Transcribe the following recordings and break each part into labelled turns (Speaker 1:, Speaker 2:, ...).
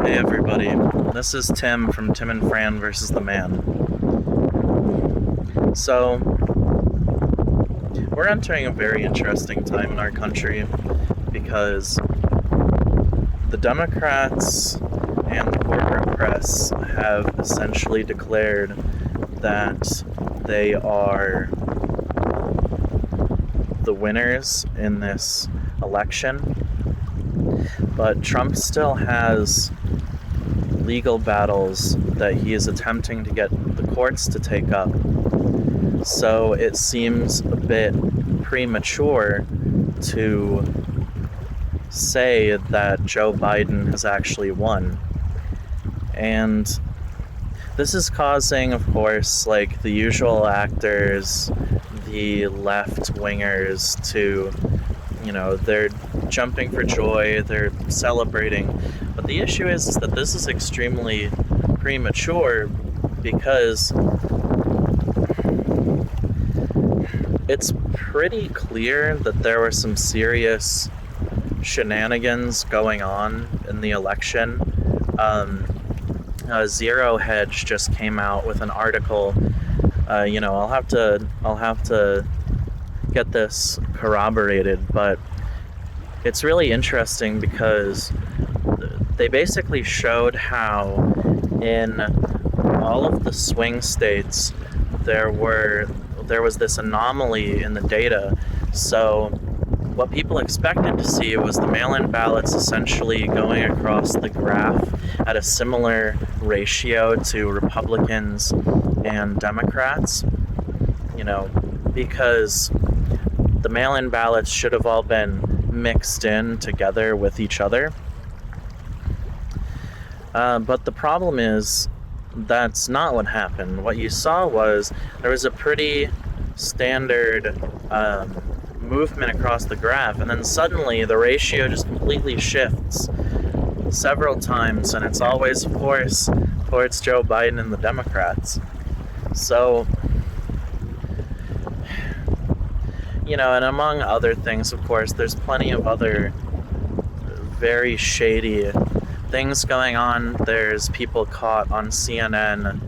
Speaker 1: Hey everybody, this is Tim from Tim and Fran versus the Man. So, we're entering a very interesting time in our country because the Democrats and the corporate press have essentially declared that they are the winners in this election, but Trump still has legal battles that he is attempting to get the courts to take up. So it seems a bit premature to say that Joe Biden has actually won. And this is causing, of course, like the usual actors, the left-wingers to, they're jumping for joy, they're celebrating. But the issue is that this is extremely premature because it's pretty clear that there were some serious shenanigans going on in the election. Zero Hedge just came out with an article. I'll have to get this corroborated, but it's really interesting because they basically showed how in all of the swing states there was this anomaly in the data. So what people expected to see was the mail-in ballots essentially going across the graph at a similar ratio to Republicans and Democrats, because the mail-in ballots should have all been mixed in together with each other. But the problem is that's not what happened. What you saw was there was a pretty standard movement across the graph, and then suddenly the ratio just completely shifts several times, and it's always, of course, towards Joe Biden and the Democrats. So, and among other things, of course, there's plenty of other very shady things going on. There's people caught on CNN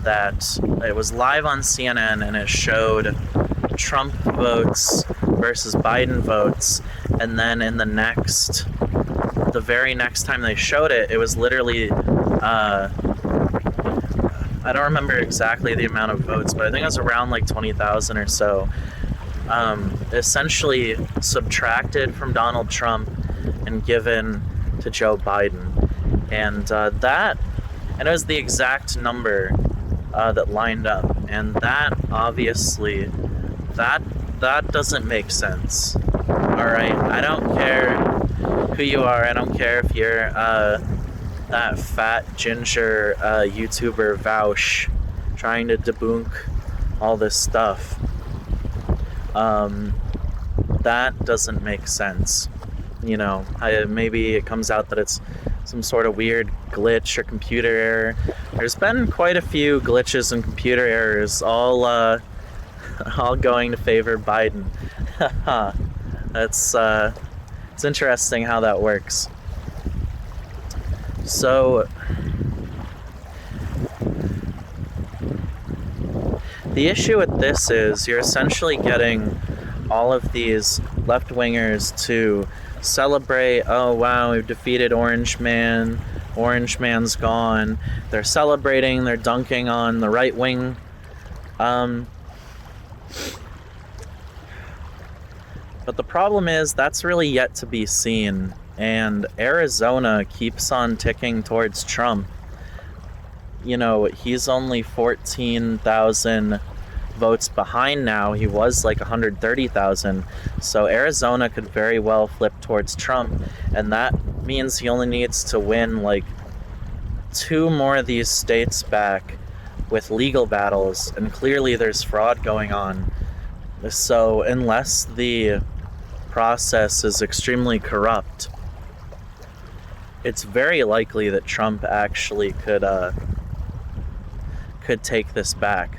Speaker 1: that it was live on CNN and it showed Trump votes versus Biden votes, and then in the very next time they showed it, it was literally I don't remember exactly the amount of votes, but I think it was around like 20,000 or so, essentially subtracted from Donald Trump and given to Joe Biden. And it was the exact number that lined up. And that obviously, that doesn't make sense. Alright, I don't care who you are, I don't care if you're that fat ginger YouTuber Vouch trying to debunk all this stuff. That doesn't make sense. Maybe it comes out that it's some sort of weird glitch or computer error. There's been quite a few glitches and computer errors, all going to favor Biden. It's interesting how that works. So, the issue with this is you're essentially getting all of these left-wingers to celebrate, oh wow, we've defeated Orange Man, Orange Man's gone. They're celebrating, they're dunking on the right wing. But the problem is that's really yet to be seen. And Arizona keeps on ticking towards Trump. He's only 14,000 votes behind now. He was like 130,000. So Arizona could very well flip towards Trump. And that means he only needs to win like 2 more of these states back with legal battles. And clearly there's fraud going on. So unless the process is extremely corrupt, it's very likely that Trump actually could take this back.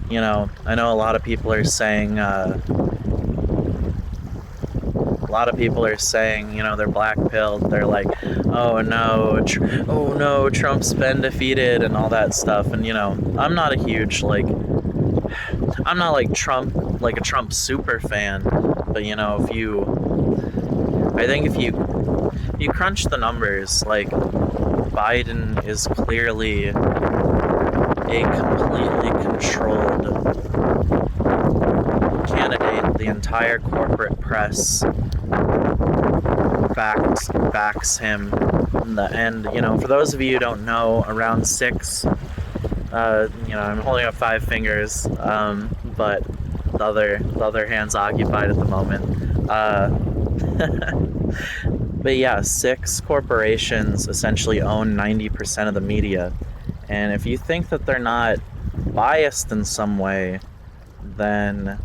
Speaker 1: I know a lot of people are saying lot of people are saying, they're black-pilled. They're like, oh no, Trump's been defeated and all that stuff. And, I'm not a huge, I'm not like a Trump super fan. But, if you crunch the numbers, Biden is clearly a completely controlled candidate. The entire corporate press backs him. And for those of you who don't know, around 6, I'm holding up 5 fingers, but the other hand's occupied at the moment. But yeah, 6 corporations essentially own 90% of the media. And if you think that they're not biased in some way, then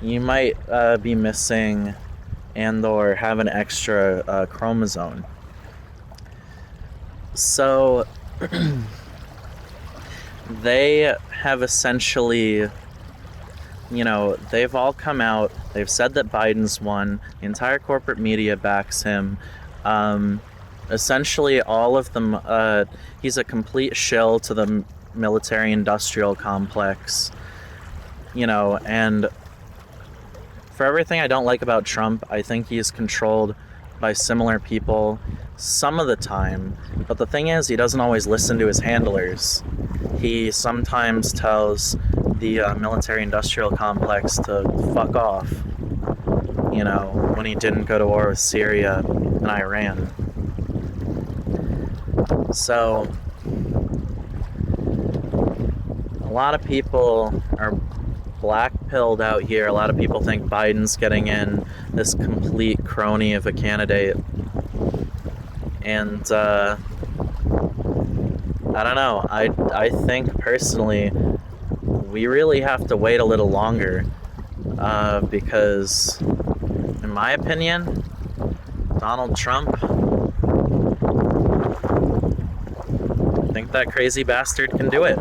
Speaker 1: you might be missing and or have an extra chromosome. So they have essentially, they've all come out, they've said that Biden's won, the entire corporate media backs him. Essentially all of them, he's a complete shill to the military-industrial complex, and for everything I don't like about Trump, I think he's controlled by similar people some of the time. But the thing is, he doesn't always listen to his handlers. He sometimes tells the military-industrial complex to fuck off, when he didn't go to war with Syria and Iran. So a lot of people are black-pilled out here. A lot of people think Biden's getting in, this complete crony of a candidate. And I don't know. I think personally we really have to wait a little longer, because in my opinion, Donald Trump, I think that crazy bastard can do it.